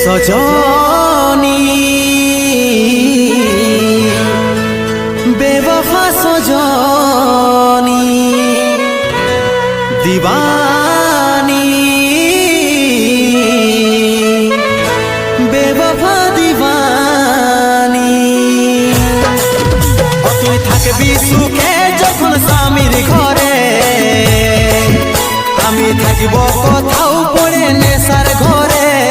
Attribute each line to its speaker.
Speaker 1: সজনী বেবফা সজনী দিবানী বেবফা দিবানী তুই থাকবি সুখে যখন স্বামীর ঘরে আমি থাকিব কথা